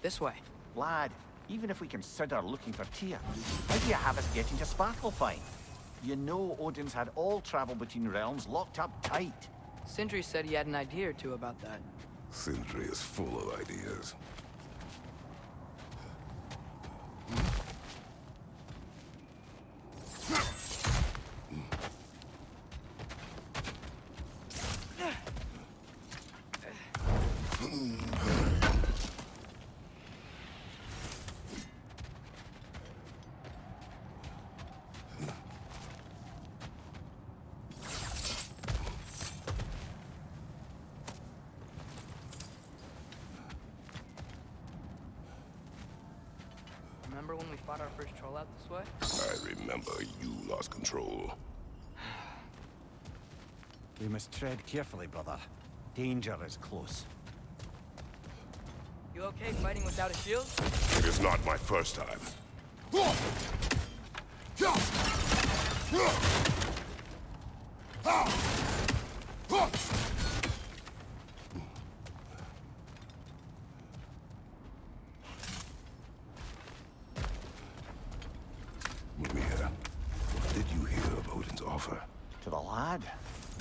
This way. Lad, even if we consider looking for Tyr, how do you have us getting to Svartalfheim? You know Odin's had all travel between realms locked up tight. Sindri said he had an idea or two about that. Sindri is full of ideas. Remember when we fought our first troll out this way? I remember you lost control. We must tread carefully, brother. Danger is close. You okay fighting without a shield? It is not my first time. Mimir, what did you hear of Odin's offer? To the lad?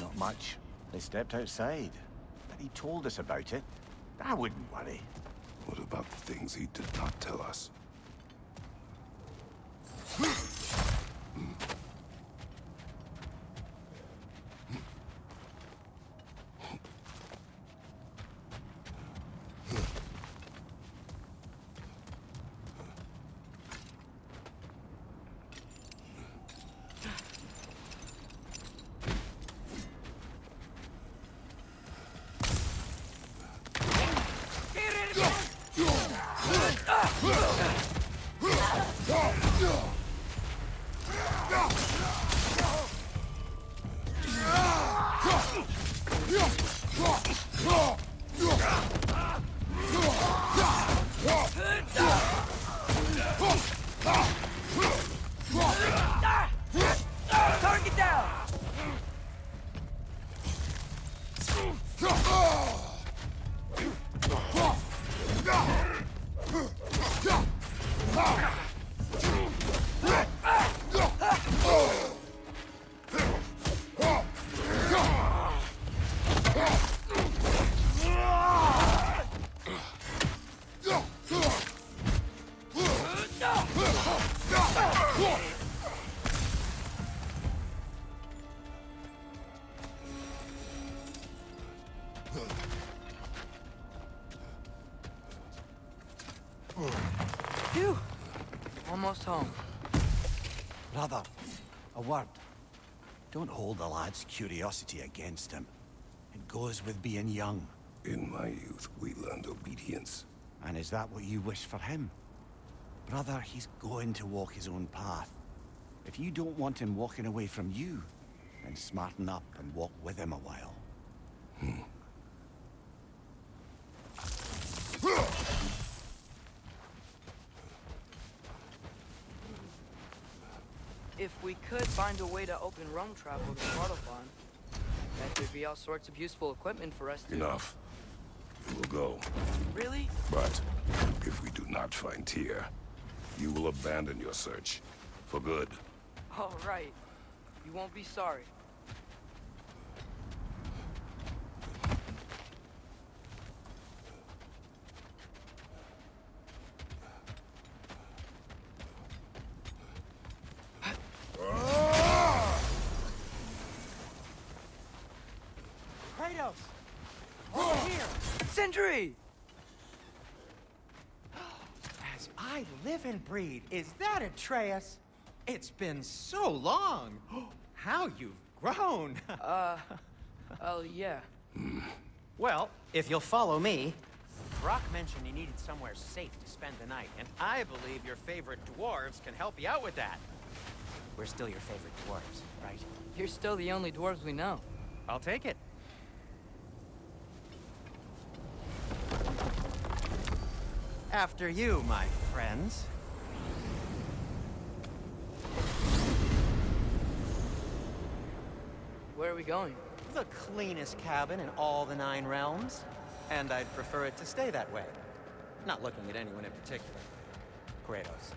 Not much. They stepped outside. But he told us about it. I wouldn't worry. What about the things he did not tell us? Target down! Phew! Almost home. Brother, a word. Don't hold the lad's curiosity against him. It goes with being young. In my youth, we learned obedience. And is that what you wish for him? Brother, he's going to walk his own path. If you don't want him walking away from you, then smarten up and walk with him a while. If we could find a way to open realm travel to Svartalfheim, that could be all sorts of useful equipment for us to... Enough. We will go. Really? But if we do not find Tyr, you will abandon your search. For good. All right. You won't be sorry. Kratos! Over here! Sindri! As I live and breathe, is that Atreus? It's been so long! How you've grown! Oh, yeah. Well, if you'll follow me... Brock mentioned you needed somewhere safe to spend the night, and I believe your favorite dwarves can help you out with that. We're still your favorite dwarves, right? You're still the only dwarves we know. I'll take it. After you, my friends. Where are we going? The cleanest cabin in all the 9 realms. And I'd prefer it to stay that way. Not looking at anyone in particular. Kratos.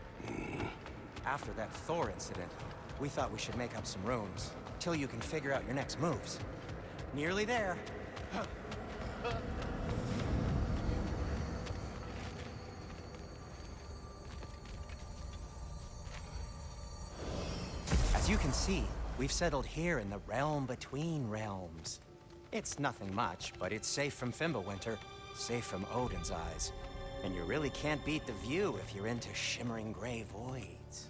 After that Thor incident, we thought we should make up some rooms, till you can figure out your next moves. Nearly there. As you can see, we've settled here in the realm between realms. It's nothing much, but it's safe from Fimbulwinter, safe from Odin's eyes. And you really can't beat the view if you're into shimmering gray voids.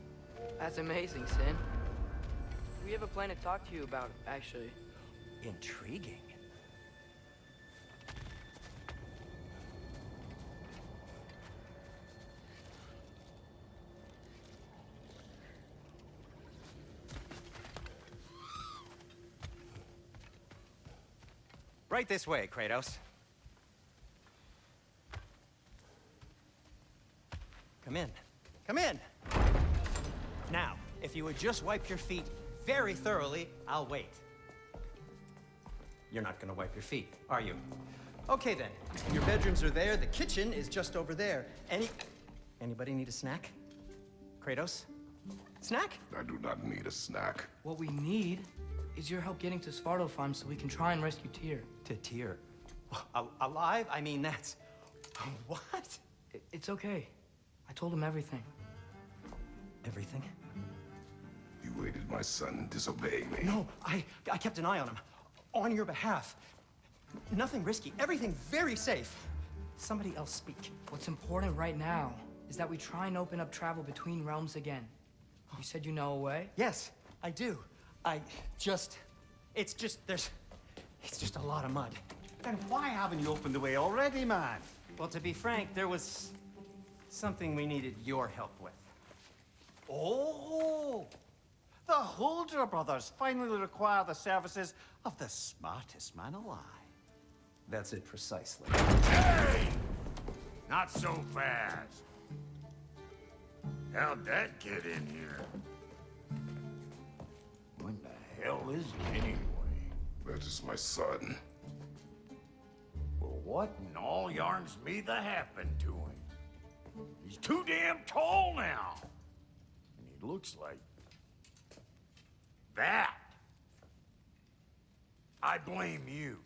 That's amazing, Sin. We have a plan to talk to you about, actually. Intriguing. Right this way, Kratos. Come in. Come in! Now, if you would just wipe your feet very thoroughly, I'll wait. You're not gonna wipe your feet, are you? Okay then. Your bedrooms are there, the kitchen is just over there. Anybody need a snack? Kratos? Snack? I do not need a snack. What we need is your help getting to Svartalfheim so we can try and rescue Tyr. To Tyr? Alive? I mean, that's... What? It's okay. I told him everything. Everything? You aided my son disobey me. No, I kept an eye on him. On your behalf. Nothing risky. Everything very safe. Somebody else speak. What's important right now is that we try and open up travel between realms again. You said you know a way? Yes, I do. It's just a lot of mud. Then why haven't you opened the way already, man? Well, to be frank, there was something we needed your help with. Oh! The Holder brothers finally require the services of the smartest man alive. That's it precisely. Hey! Not so fast. How'd that get in here? What the hell is it anyway? That is my son. Well, what in all yarns me that happened to him? He's too damn tall now. And he looks like... that. I blame you.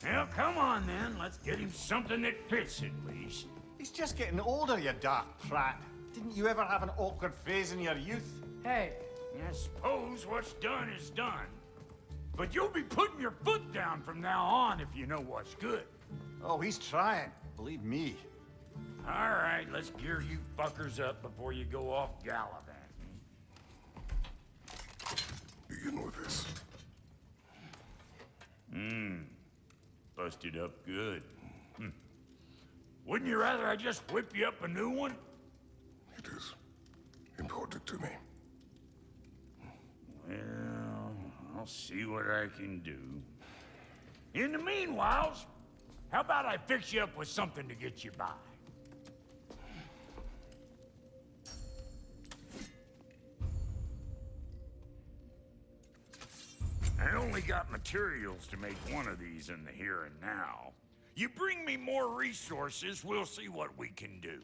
Well, come on then. Let's get him something that fits at least. He's just getting older, you dark prat. Didn't you ever have an awkward phase in your youth? Hey, I suppose what's done is done. But you'll be putting your foot down from now on if you know what's good. Oh, he's trying. Believe me. All right, let's gear you fuckers up before you go off gallivanting. Begin with this. Busted up good. Wouldn't you rather I just whip you up a new one? It is important to me. Well, I'll see what I can do. In the meanwhile, how about I fix you up with something to get you by? I only got materials to make one of these in the here and now. You bring me more resources, we'll see what we can do.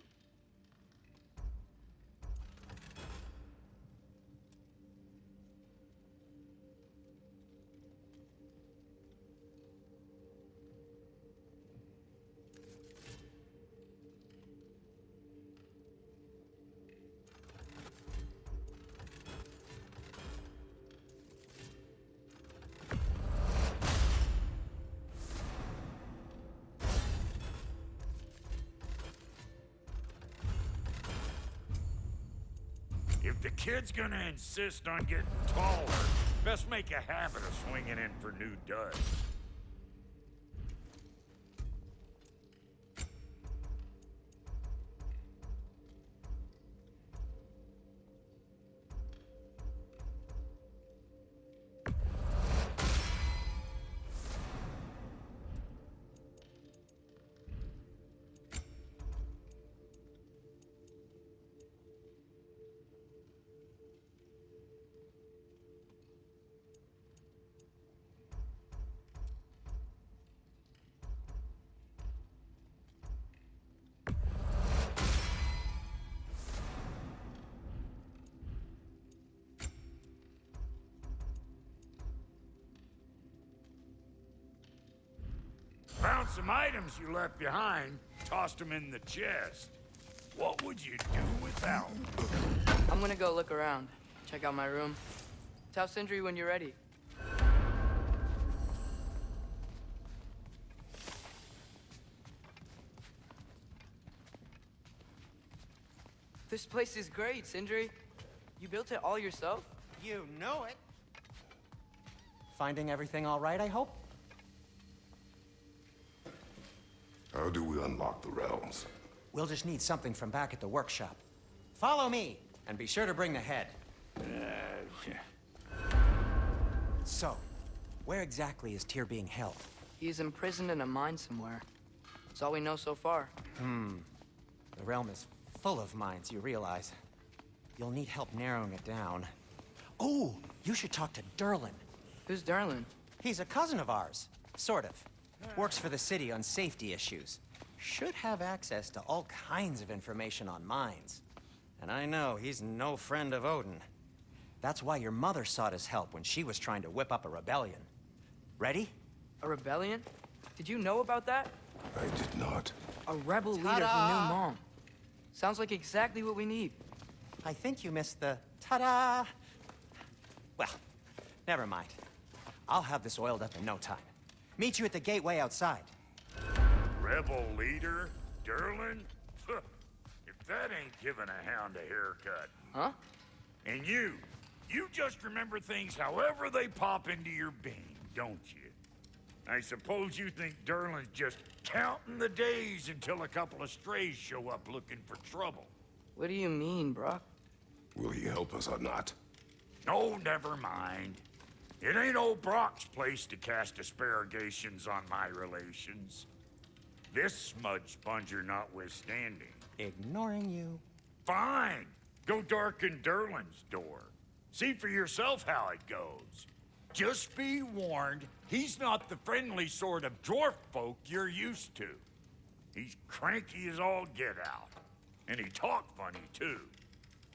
If the kid's gonna insist on getting taller, best make a habit of swinging in for new duds. some items you left behind, tossed them in the chest. What would you do without them? I'm gonna go look around. Check out my room. Tell Sindri when you're ready. This place is great, Sindri. You built it all yourself? You know it. Finding everything all right, I hope? How do we unlock the realms? We'll just need something from back at the workshop. Follow me, and be sure to bring the head. So, where exactly is Tyr being held? He's imprisoned in a mine somewhere. That's all we know so far. The realm is full of mines, you realize. You'll need help narrowing it down. Oh, you should talk to Durlin. Who's Darlin? He's a cousin of ours, sort of. Works for the city on safety issues. Should have access to all kinds of information on mines. And I know he's no friend of Odin. That's why your mother sought his help when she was trying to whip up a rebellion. Ready? A rebellion? Did you know about that? I did not. A rebel leader who knew Mom. Sounds like exactly what we need. I think you missed the ta-da. Well, never mind. I'll have this oiled up in no time. Meet you at the gateway outside. Rebel leader? Durlin? If that ain't giving a hound a haircut. Huh? And you just remember things however they pop into your being, don't you? I suppose you think Durlin's just counting the days until a couple of strays show up looking for trouble. What do you mean, Brock? Will he help us or not? No, never mind. It ain't old Brock's place to cast aspersions on my relations. This smudge sponger notwithstanding. Ignoring you. Fine. Go darken Durlin's door. See for yourself how it goes. Just be warned, he's not the friendly sort of dwarf folk you're used to. He's cranky as all get out. And he talk funny, too.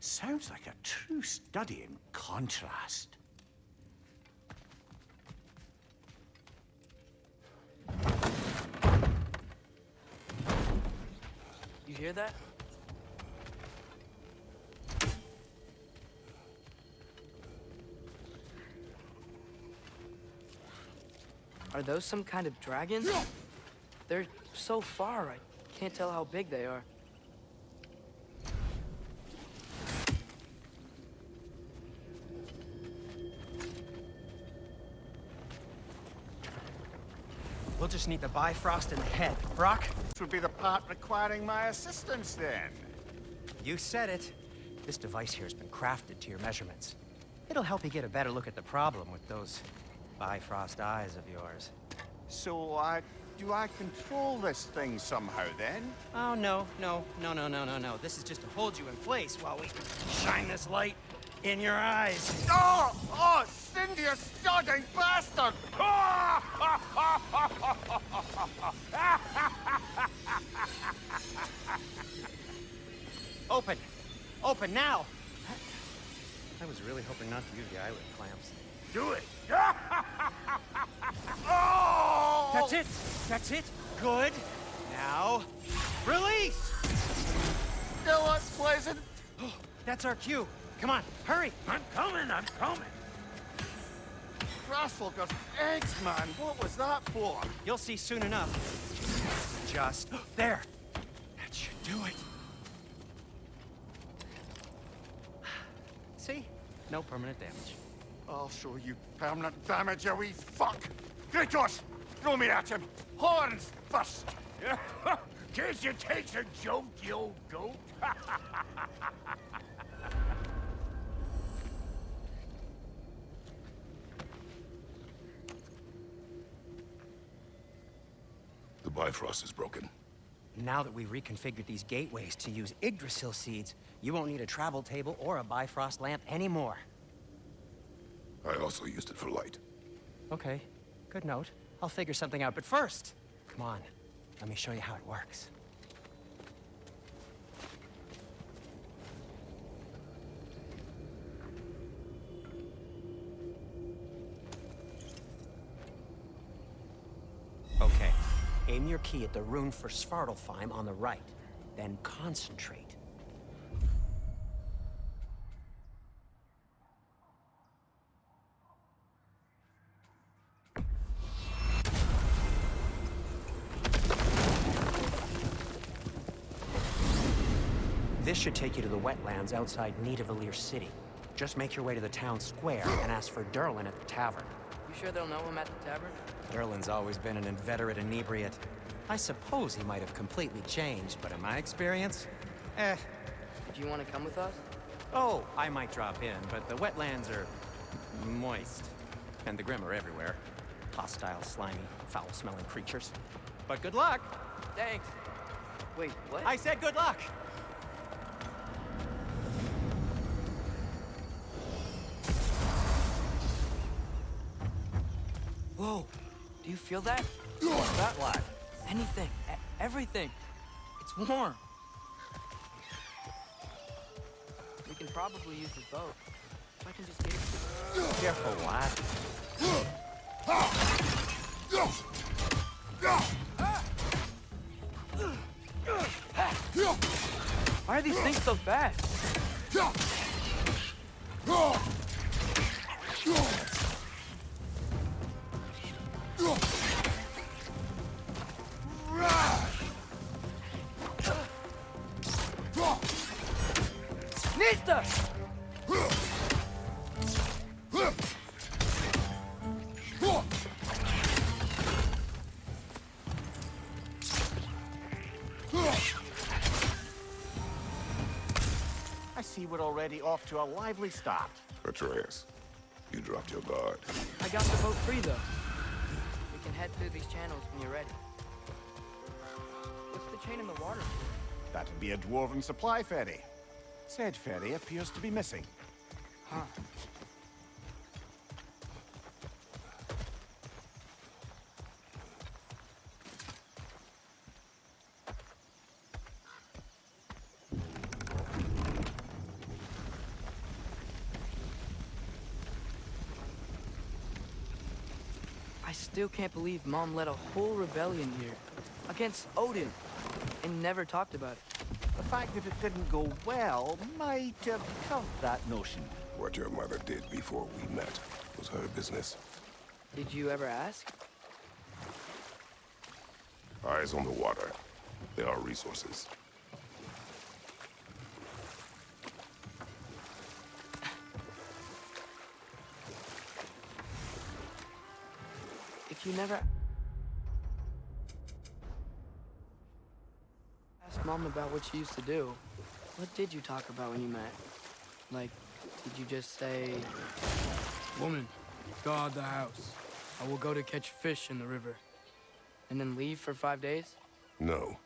Sounds like a true study in contrast. You hear that? Are those some kind of dragons? They're so far, I can't tell how big they are. We'll just need the Bifrost in the head. Brock? This would be the part requiring my assistance, then. You said it. This device here has been crafted to your measurements. It'll help you get a better look at the problem with those Bifrost eyes of yours. So, do I control this thing somehow, then? Oh, no. This is just to hold you in place while we shine this light in your eyes. Oh, Cindy, you sodding bastard! Open! Open now! I was really hoping not to use the eyelid clamps. Do it! Oh! That's it! That's it! Good! Now, release! Still unpleasant. That's our cue. Come on, hurry! I'm coming! Grassfalker's eggs, man. What was that for? You'll see soon enough. Just there. That should do it. See? No permanent damage. I'll show you permanent damage, you wee fuck. Kratos, throw me at him. Horns first. Can't you take a joke, you old goat? The Bifrost is broken. Now that we've reconfigured these gateways to use Yggdrasil seeds, you won't need a travel table or a Bifrost lamp anymore. I also used it for light. Okay, good note. I'll figure something out, but first, come on, let me show you how it works. Okay, Aim your key at the rune for Svartalfheim on the right. Then concentrate. This should take you to the wetlands outside Nidavellir City. Just make your way to the town square and ask for Durlin at the tavern. You sure they'll know him at the tavern? Durlin's always been an inveterate inebriate. I suppose he might have completely changed, but in my experience, Do you want to come with us? Oh, I might drop in, but the wetlands are moist. And the Grim are everywhere. Hostile, slimy, foul-smelling creatures. But good luck! Thanks. Wait, what? I said good luck! Whoa, do you feel that? What's that like? Anything, everything. It's warm. We can probably use this boat. If I can just get it. Careful, lad. Why are these things so fast? Nista! I see we're already off to a lively start. Atreus, you dropped your guard. I got the boat free, though. We can head through these channels when you're ready. What's the chain in the water for? That'd be a dwarven supply ferry. Said ferry appears to be missing. Huh. I still can't believe Mom led a whole rebellion here. Against Odin. And never talked about it. The fact that it didn't go well might have helped that notion. What your mother did before we met was her business. Did you ever ask? Eyes on the water. There are resources. If you never asked Mom about what she used to do, what did you talk about when you met? Like, did you just say, "Woman, guard the house. I will go to catch fish in the river," and then leave for 5 days? No.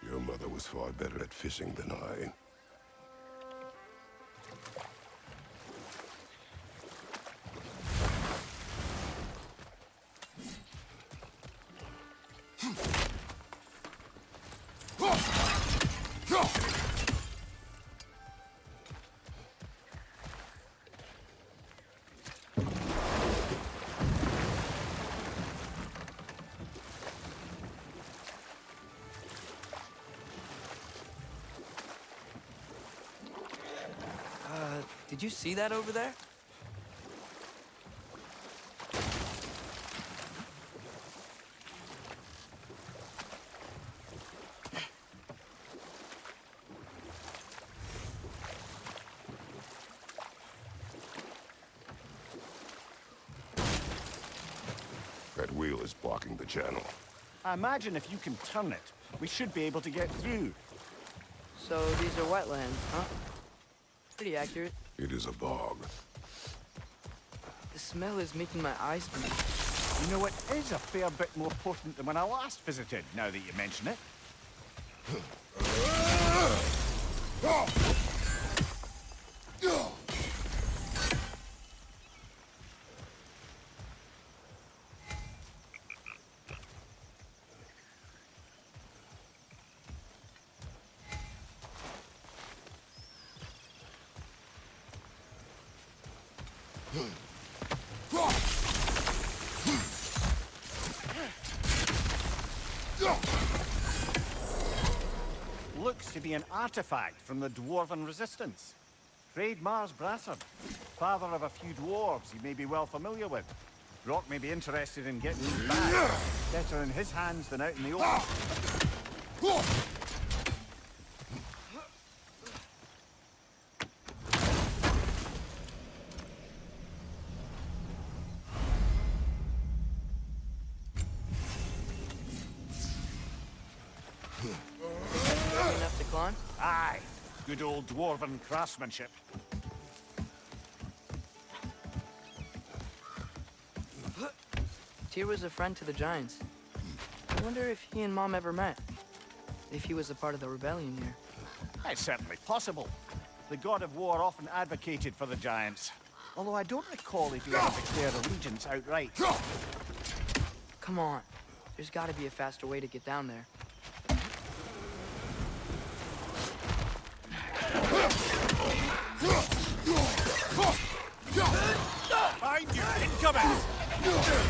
Your mother was far better at fishing than I. Did you see that over there? That wheel is blocking the channel. I imagine if you can turn it, we should be able to get through. So these are wetlands, huh? Pretty accurate. It is a bog. The smell is making my eyes bleed. You know, it is a fair bit more potent than when I last visited, now that you mention it. looks to be an artifact from the Dwarven Resistance. Trade Mars Brasser, father of a few dwarves you may be well familiar with. Brock may be interested in getting these back. Better in his hands than out in the open. Enough to climb? Aye, good old Dwarven craftsmanship. Tyr was a friend to the Giants. I wonder if he and Mom ever met. If he was a part of the rebellion here. It's certainly possible. The god of war often advocated for the Giants. Although I don't recall if he ever declared allegiance outright. Come on. There's gotta be a faster way to get down there. Behind you! Incoming! Behind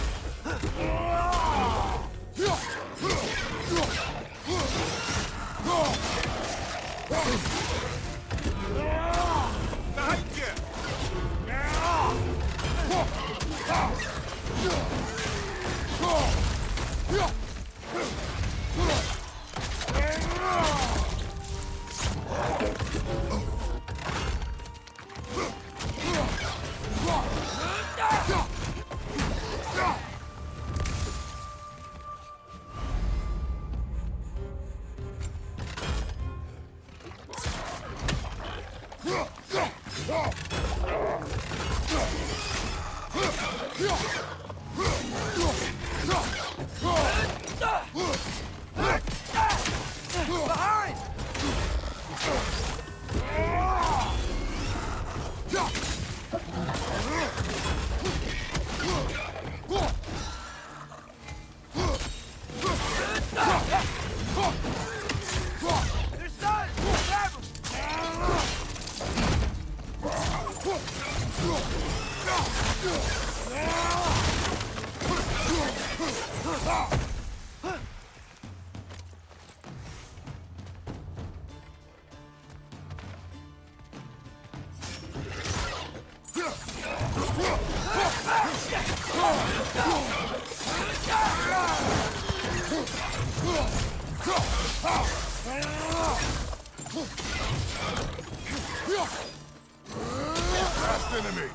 Last enemy!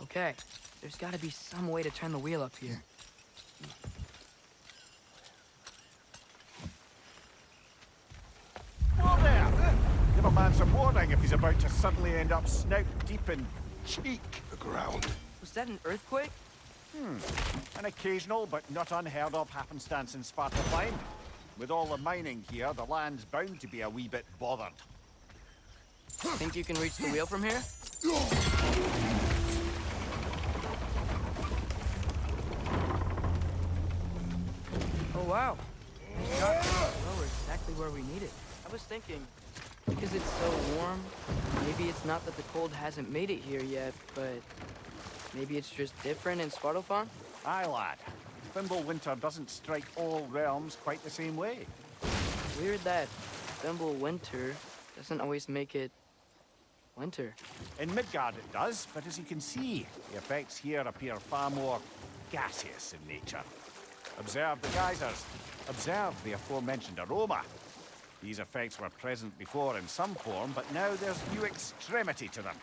Okay, there's gotta be some way to turn the wheel up here. Whoa there! Give a man some warning if he's about to suddenly end up snout deep in cheek. The ground. Was that an earthquake? An occasional but not unheard of happenstance in Svartalfheim. With all the mining here, the land's bound to be a wee bit bothered. Think you can reach the wheel from here? Oh, wow. We're exactly where we need it. I was thinking, because it's so warm, maybe it's not that the cold hasn't made it here yet, but maybe it's just different in Svartalfheim? Aye, lad. Thimble winter doesn't strike all realms quite the same way. Weird that Thimble winter doesn't always make it winter. In Midgard it does, but as you can see, the effects here appear far more gaseous in nature. Observe the geysers. Observe the aforementioned aroma. These effects were present before in some form, but now there's new extremity to them.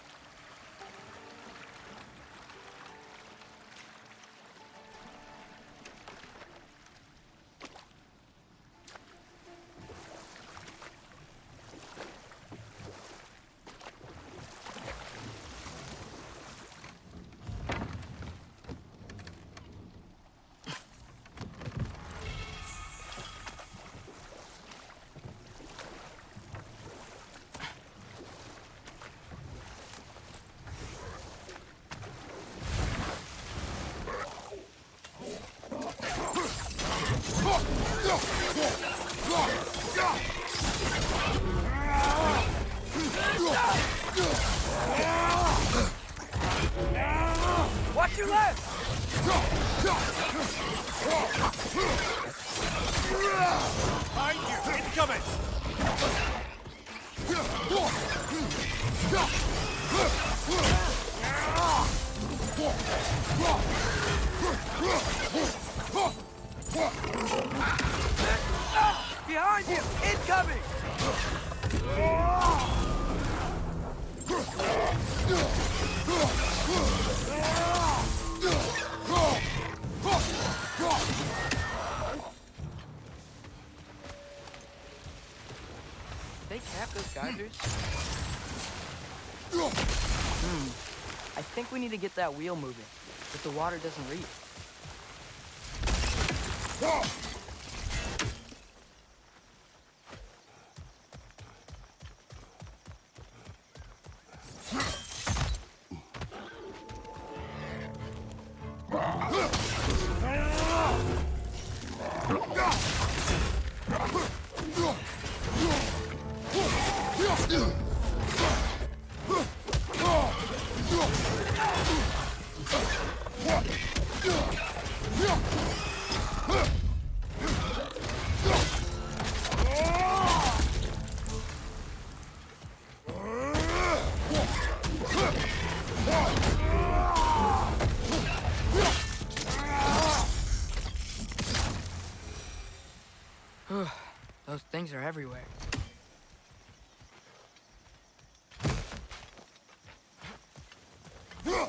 Behind you! Incoming! Behind you! Incoming! They cap those geysers? I think we need to get that wheel moving, but the water doesn't reach. Those things are everywhere. Okay,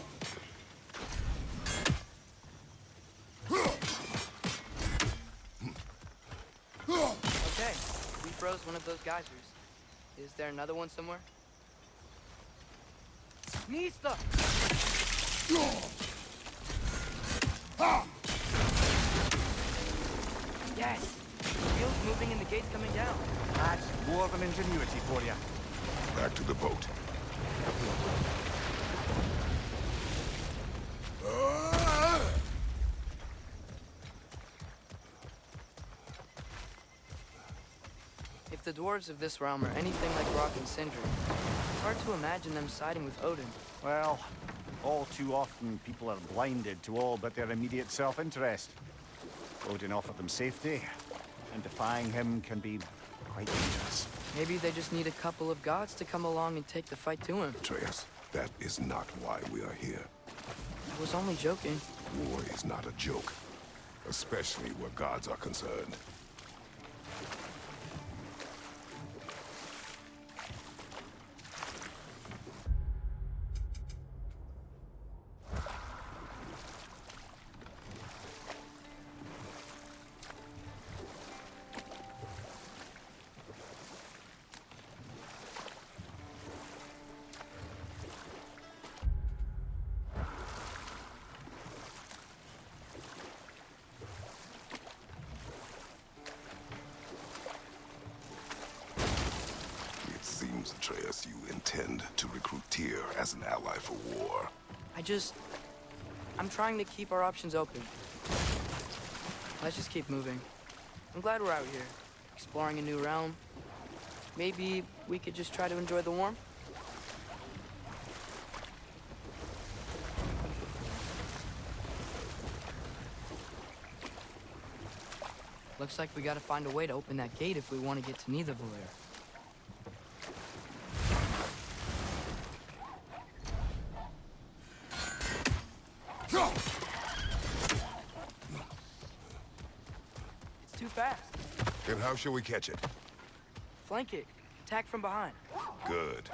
we froze one of those geysers. Is there another one somewhere? Nista! Yes! The wheel's moving and the gate's coming down. That's more than ingenuity for you. Back to the boat. If the dwarves of this realm are anything like Rock and Sindri, it's hard to imagine them siding with Odin. Well, all too often people are blinded to all but their immediate self-interest. Odin offered them safety, and defying him can be quite dangerous. Maybe they just need a couple of gods to come along and take the fight to him. Atreus, that is not why we are here. I was only joking. War is not a joke, especially where gods are concerned. Atreus, you intend to recruit Tyr as an ally for war. I'm trying to keep our options open. Let's just keep moving. I'm glad we're out here, exploring a new realm. Maybe we could just try to enjoy the warmth? Looks like we gotta find a way to open that gate if we want to get to Nidavellir. It's too fast. Then how shall we catch it? Flank it. Attack from behind. Good.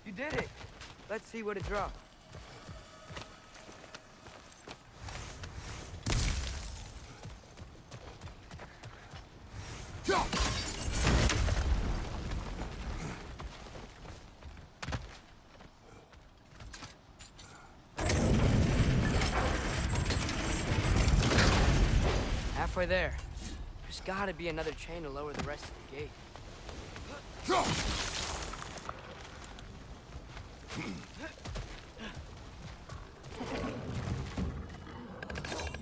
You did it. Let's see what it drops. Halfway there. There's gotta be another chain to lower the rest of the gate.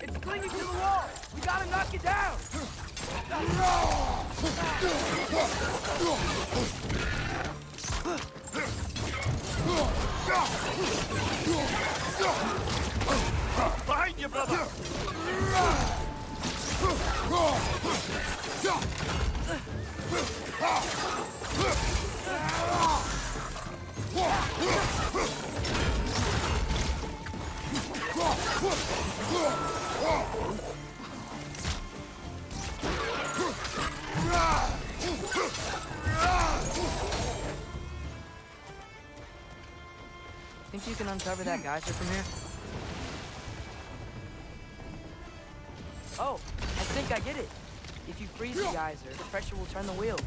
It's clinging to the wall! We gotta knock it down! Behind you, brother! Think you can uncover that geyser from here? Oh, I think I get it. If you freeze the geyser, the pressure will turn the wheel.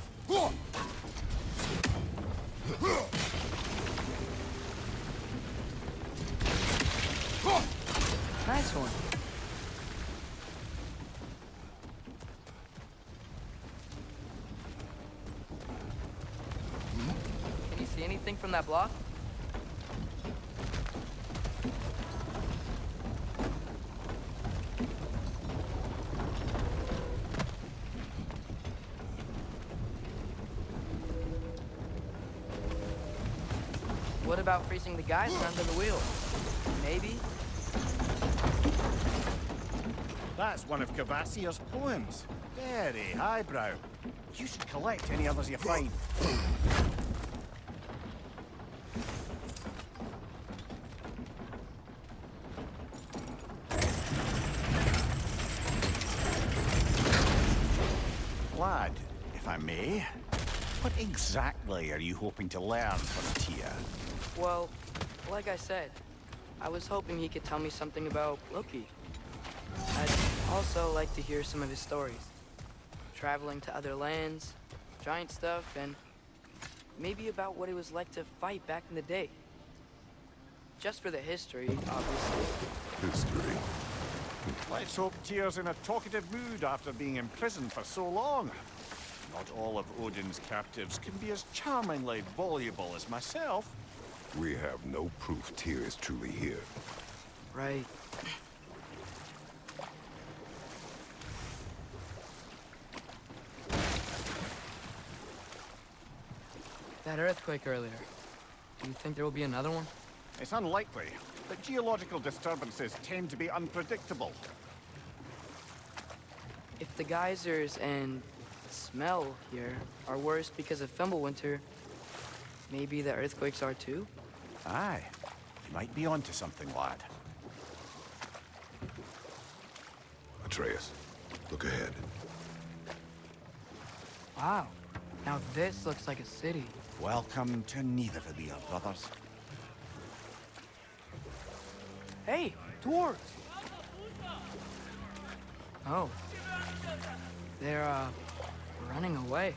Nice one. Can you see anything from that block? What about freezing the geyser under the wheel? Maybe? That's one of Cavassier's poems. Very highbrow. You should collect any others you find. Lad, if I may, what exactly are you hoping to learn from Tyr? Well, like I said, I was hoping he could tell me something about Loki. I'd also like to hear some of his stories. Traveling to other lands, giant stuff, and maybe about what it was like to fight back in the day. Just for the history, obviously. History. Let's hope Tyr's in a talkative mood after being imprisoned for so long. Not all of Odin's captives can be as charmingly voluble as myself. We have no proof Tyr is truly here. Right. That earthquake earlier. Do you think there will be another one? It's unlikely, but geological disturbances tend to be unpredictable. If the geysers and the smell here are worse because of Fimbulwinter, maybe the earthquakes are too? Aye, you might be onto something, lad. Atreus, look ahead. Wow. Now this looks like a city. Welcome to Neitherville, brothers. Hey, dwarves! Oh. They're, running away.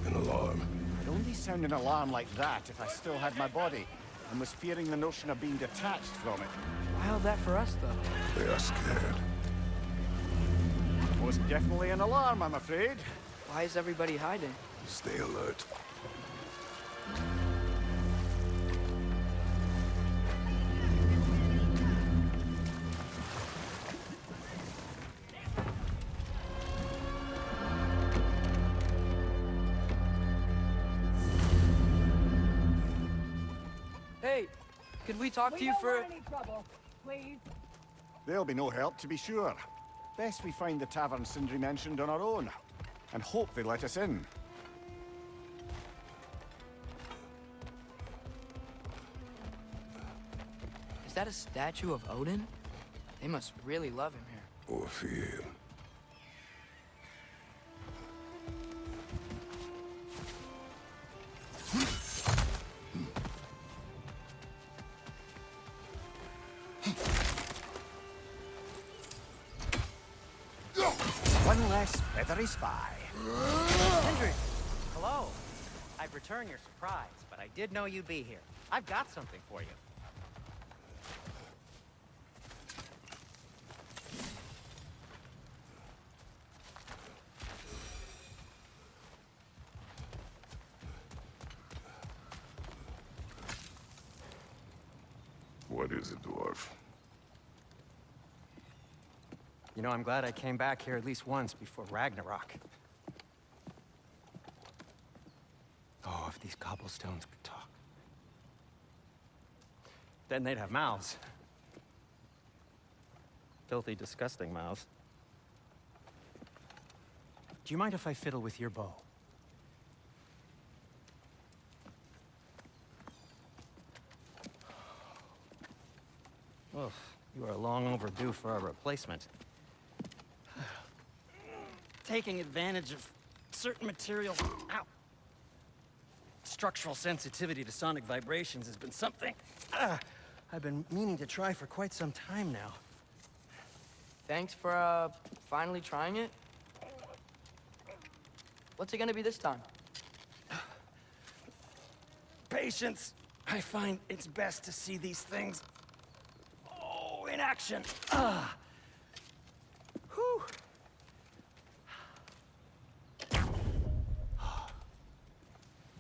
An alarm. I'd only sound an alarm like that if I still had my body, and was fearing the notion of being detached from it. Why all that for us, though? They are scared. Most definitely an alarm, I'm afraid. Why is everybody hiding? Stay alert. Hey, could we talk to you for... any trouble, please. There'll be no help, to be sure. Best we find the tavern Sindri mentioned on our own, and hope they let us in. Is that a statue of Odin? They must really love him here. Or fear him. One less feathery spy. Hendrik! Hello. I'd return your surprise, but I did know you'd be here. I've got something for you. What is it, dwarf? You know, I'm glad I came back here at least once before Ragnarok. Oh, if these cobblestones could talk. Then they'd have mouths. Filthy, disgusting mouths. Do you mind if I fiddle with your bow? Oof, you are long overdue for a replacement. Taking advantage of certain materials. Ow! Structural sensitivity to sonic vibrations has been something I've been meaning to try for quite some time now. Thanks for, finally trying it. What's it gonna be this time? Patience. I find it's best to see these things, in action. Whew.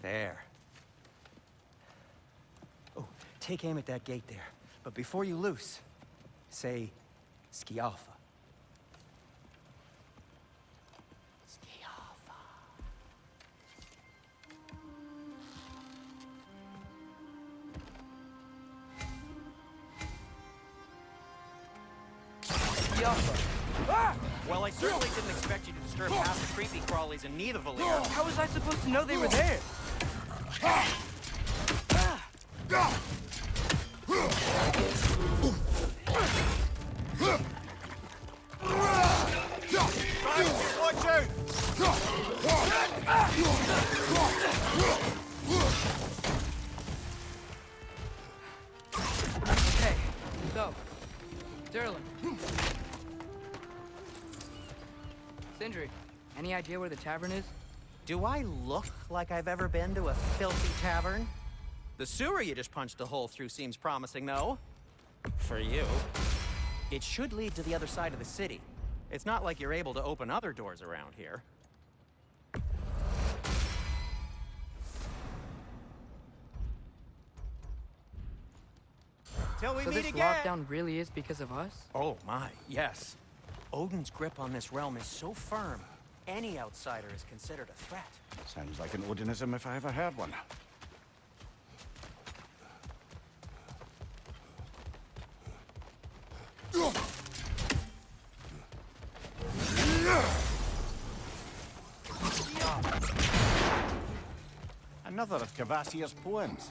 There. Oh, take aim at that gate there. But before you loose, say, Skialfa. Skialfa. Skialfa. Ah! Well, I certainly didn't expect you to disturb half the creepy crawlies in Nidavellir. How was I supposed to know they were there? Watch out! Okay, so, Durlin. Sindri, any idea where the tavern is? Do I look like I've ever been to a filthy tavern? The sewer you just punched a hole through seems promising, though. For you. It should lead to the other side of the city. It's not like you're able to open other doors around here. Till we So meet this again! lockdown really is because of us? Oh my, yes. Odin's grip on this realm is so firm, any outsider is considered a threat. Sounds like an Odinism if I ever heard one. Another of Cavassier's poems.